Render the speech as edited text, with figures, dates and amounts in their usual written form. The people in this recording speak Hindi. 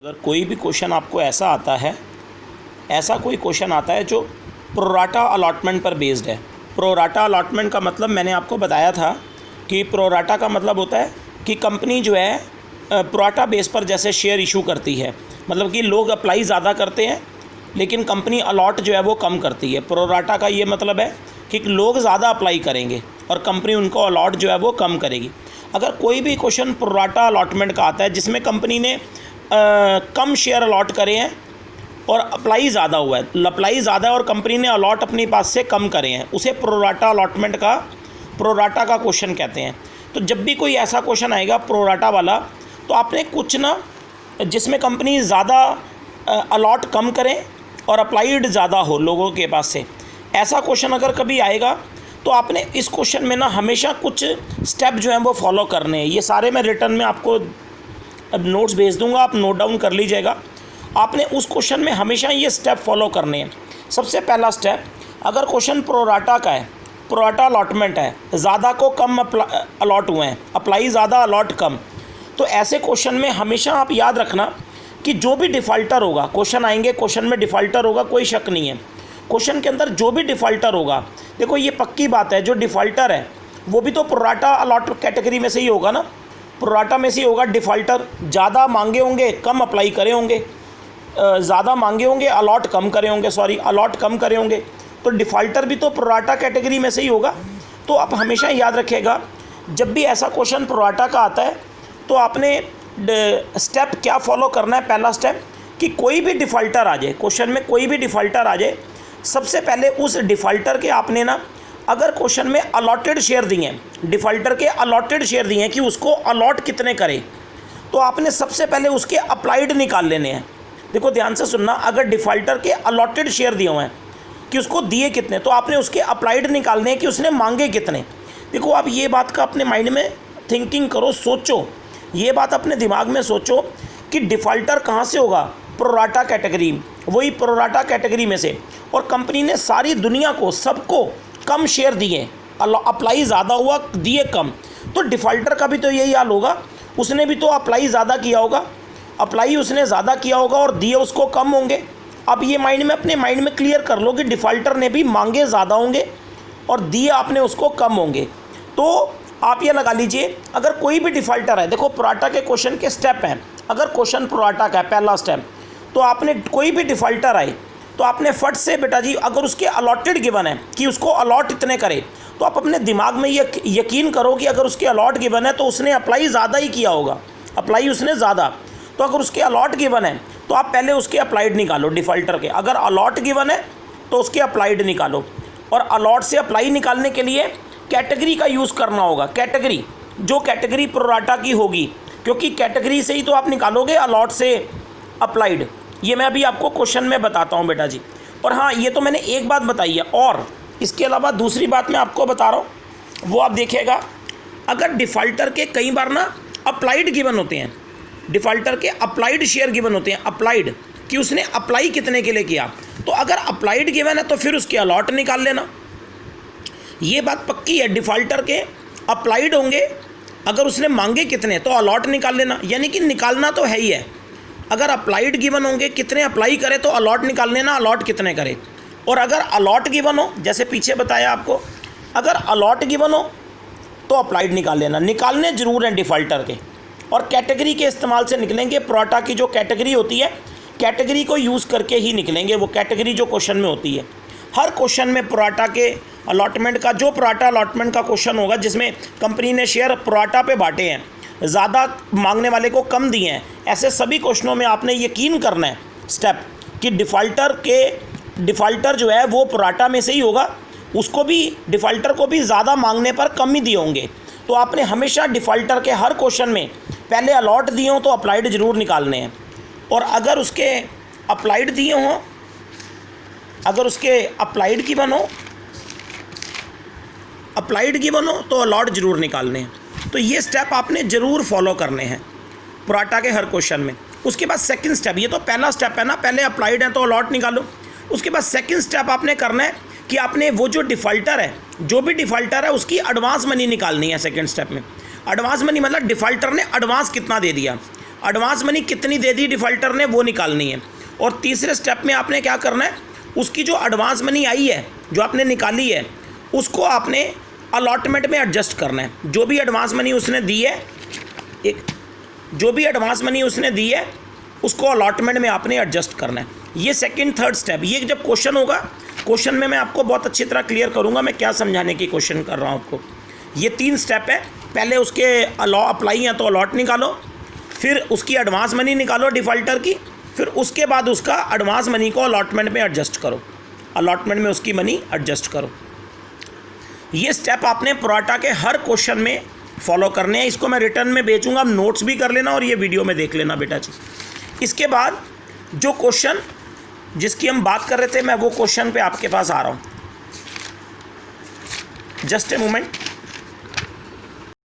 अगर कोई भी क्वेश्चन आपको ऐसा आता है, ऐसा कोई क्वेश्चन आता है जो प्रोराटा अलॉटमेंट पर बेस्ड है। प्रोराटा अलॉटमेंट का मतलब मैंने आपको बताया था कि प्रोराटा का मतलब होता है कि कंपनी जो है प्रोराटा बेस पर जैसे शेयर इशू करती है, मतलब कि लोग अप्लाई ज़्यादा करते हैं लेकिन कंपनी अलॉट जो है वो कम करती है। प्रोराटा का ये मतलब है कि लोग ज़्यादा अप्लाई करेंगे और कंपनी उनको अलॉट जो है वो कम करेगी। अगर कोई भी क्वेश्चन प्रोराटा अलॉटमेंट का आता है जिसमें कंपनी ने कम शेयर अलॉट करे हैं और अप्लाई ज़्यादा हुआ है, अप्लाई ज़्यादा है और कंपनी ने अलॉट अपने पास से कम करे हैं, उसे प्रोराटा अलॉटमेंट का प्रोराटा का क्वेश्चन कहते हैं। तो जब भी कोई ऐसा क्वेश्चन आएगा प्रोराटा वाला, तो आपने कुछ ना जिसमें कंपनी ज़्यादा अलॉट कम करें और अप्लाइड ज़्यादा हो लोगों के पास से, ऐसा क्वेश्चन अगर कभी आएगा तो आपने इस क्वेश्चन में ना हमेशा कुछ स्टेप जो हैं वो फॉलो करने हैं। ये सारे मैं रिटर्न में आपको अब नोट्स भेज दूंगा, आप नोट डाउन कर लीजिएगा। आपने उस क्वेश्चन में हमेशा ये स्टेप फॉलो करने हैं। सबसे पहला स्टेप, अगर क्वेश्चन प्रोराटा का है, प्रोराटा अलॉटमेंट है, ज़्यादा को कम अलॉट हुए हैं, अप्लाई ज़्यादा अलॉट कम, तो ऐसे क्वेश्चन में हमेशा आप याद रखना कि जो भी डिफ़ॉल्टर होगा, क्वेश्चन आएंगे, क्वेश्चन में डिफ़ॉल्टर होगा, कोई शक नहीं है। क्वेश्चन के अंदर जो भी डिफ़ॉल्टर होगा, देखो ये पक्की बात है, जो डिफ़ॉल्टर है वो भी तो प्रोराटा अलॉट कैटेगरी में से ही होगा ना, प्रोराटा में से ही होगा। डिफ़ॉल्टर ज़्यादा मांगे होंगे, कम अप्लाई करे होंगे, ज़्यादा मांगे होंगे, अलॉट कम करे होंगे, अलॉट कम करे होंगे, तो डिफ़ॉल्टर भी तो प्रोराटा कैटेगरी में से ही होगा। तो आप हमेशा याद रखिएगा, जब भी ऐसा क्वेश्चन प्रोराटा का आता है तो आपने स्टेप क्या फॉलो करना है। पहला स्टेप कि कोई भी डिफ़ॉल्टर आ जाए, क्वेश्चन में कोई भी डिफ़ॉल्टर आ जाए, सबसे पहले उस डिफ़ॉल्टर के आपने ना, अगर क्वेश्चन में अलॉटेड शेयर दिए हैं, डिफ़ॉल्टर के अलॉटेड शेयर दिए हैं कि उसको अलॉट कितने करें, तो आपने सबसे पहले उसके अप्लाइड निकाल लेने हैं। देखो ध्यान से सुनना, अगर डिफ़ॉल्टर के अलॉटेड शेयर दिए हुए हैं कि उसको दिए कितने, तो आपने उसके अप्लाइड निकालने हैं कि उसने मांगे कितने। देखो आप ये बात का अपने माइंड में थिंकिंग करो, सोचो, ये बात अपने दिमाग में सोचो कि डिफ़ॉल्टर कहाँ से होगा, प्रोराटा कैटेगरी, वही प्रोराटा कैटेगरी में से, और कंपनी ने सारी दुनिया को, सबको कम शेयर दिए, अप्लाई ज़्यादा हुआ, दिए कम, तो डिफ़ॉल्टर का भी तो यही हाल होगा। उसने भी तो अप्लाई ज़्यादा किया होगा, अप्लाई उसने ज़्यादा किया होगा और दिए उसको कम होंगे। अब ये माइंड में, अपने माइंड में क्लियर कर लो कि डिफ़ॉल्टर ने भी मांगे ज़्यादा होंगे और दिए आपने उसको कम होंगे। तो आप ये लगा लीजिए, अगर कोई भी डिफ़ॉल्टर है, देखो प्रोराटा के क्वेश्चन के स्टेप हैं, अगर क्वेश्चन प्रोराटा का है पहला स्टेप, तो आपने कोई भी डिफ़ॉल्टर आए तो आपने फट से बेटा जी, अगर उसके अलॉटेड गिवन है कि उसको अलॉट इतने करे, तो आप अपने दिमाग में ये यकीन करो कि अगर उसके अलॉट गिवन है तो उसने अप्लाई ज़्यादा ही किया होगा, अप्लाई उसने ज़्यादा। तो अगर उसके अलॉट गिवन है तो आप पहले उसके अप्लाइड निकालो डिफ़ॉल्टर के, अगर अलॉट गिवन है तो उसके अप्लाइड निकालो। और अलॉट से अप्लाई निकालने के लिए कैटेगरी का यूज़ करना होगा, कैटेगरी, जो कैटेगरी प्रोराटा की होगी, क्योंकि कैटेगरी से ही तो आप निकालोगे अलॉट से अप्लाइड। ये मैं अभी आपको क्वेश्चन में बताता हूँ बेटा जी। और हाँ, ये तो मैंने एक बात बताई है, और इसके अलावा दूसरी बात मैं आपको बता रहा हूँ, वो आप देखिएगा, अगर डिफ़ॉल्टर के कई बार ना अप्लाइड गिवन होते हैं, डिफ़ॉल्टर के अप्लाइड शेयर गिवन होते हैं, अप्लाइड, कि उसने अप्लाई कितने के लिए किया, तो अगर अप्लाइड गिवन है तो फिर उसके अलॉट निकाल लेना। ये बात पक्की है, डिफ़ॉल्टर के अप्लाइड होंगे, अगर उसने मांगे कितने तो अलॉट निकाल लेना, यानी कि निकालना तो है ही है। अगर अप्लाइड गिवन होंगे, कितने अप्लाई करे तो अलॉट निकाल लेना, अलॉट कितने करे। और अगर अलॉट गिवन हो, जैसे पीछे बताया आपको, अगर अलॉट गिवन हो तो अप्लाइड निकाल लेना, निकालने ज़रूर हैं डिफ़ॉल्टर के। और कैटेगरी के इस्तेमाल से निकलेंगे, प्रोराटा की जो कैटेगरी होती है, कैटेगरी को यूज़ करके ही निकलेंगे, वो कैटेगरी जो क्वेश्चन में होती है। हर क्वेश्चन में प्रोराटा के अलॉटमेंट का, जो प्रोराटा अलॉटमेंट का क्वेश्चन होगा जिसमें कंपनी ने शेयर प्रोराटा पे बांटे हैं, ज़्यादा मांगने वाले को कम दिए हैं, ऐसे सभी क्वेश्चनों में आपने यकीन करना है स्टेप कि डिफ़ॉल्टर जो है वो प्रोराटा में से ही होगा, उसको भी, डिफ़ॉल्टर को भी ज़्यादा मांगने पर कम ही दिए होंगे। तो आपने हमेशा डिफ़ॉल्टर के हर क्वेश्चन में पहले अलॉट दिए हों तो अप्लाइड ज़रूर निकालने हैं, और अगर उसके अप्लाइड दिए हों, अगर उसके अप्लाइड की बनो, अप्लाइड की बनो तो अलॉट ज़रूर निकालने हैं। तो ये स्टेप आपने ज़रूर फॉलो करने हैं प्रोराटा के हर क्वेश्चन में। उसके बाद सेकंड स्टेप, ये तो पहला स्टेप है ना, पहले अप्लाइड है तो अलॉट निकालो। उसके बाद सेकंड स्टेप आपने करना है कि आपने वो जो डिफ़ॉल्टर है, जो भी डिफ़ॉल्टर है, उसकी एडवांस मनी निकालनी है। सेकंड स्टेप में एडवांस मनी मतलब डिफ़ॉल्टर ने एडवांस कितना दे दिया, एडवांस मनी कितनी दे दी डिफ़ॉल्टर ने वो निकालनी है। और तीसरे स्टेप में आपने क्या करना है, उसकी जो एडवांस मनी आई है जो आपने निकाली है उसको आपने अलॉटमेंट में एडजस्ट करना है। जो भी एडवांस मनी उसने दी है उसको अलॉटमेंट में आपने एडजस्ट करना है। ये सेकंड थर्ड स्टेप, ये जब क्वेश्चन होगा, क्वेश्चन में मैं आपको बहुत अच्छी तरह क्लियर करूँगा मैं क्या समझाने की क्वेश्चन कर रहा हूँ आपको। ये 3 स्टेप है, पहले उसके अप्लाई हैं तो अलॉट निकालो, फिर उसकी एडवांस मनी निकालो डिफ़ॉल्टर की, फिर उसके बाद उसका एडवांस मनी को अलॉटमेंट में एडजस्ट करो, अलॉटमेंट में उसकी मनी एडजस्ट करो। ये स्टेप आपने प्रोराटा के हर क्वेश्चन में फॉलो करने हैं। इसको मैं रिटर्न में भेजूँगा, आप नोट्स भी कर लेना और ये वीडियो में देख लेना बेटा जी। इसके बाद जो क्वेश्चन जिसकी हम बात कर रहे थे, मैं वो क्वेश्चन पे आपके पास आ रहा हूँ, जस्ट ए मोमेंट।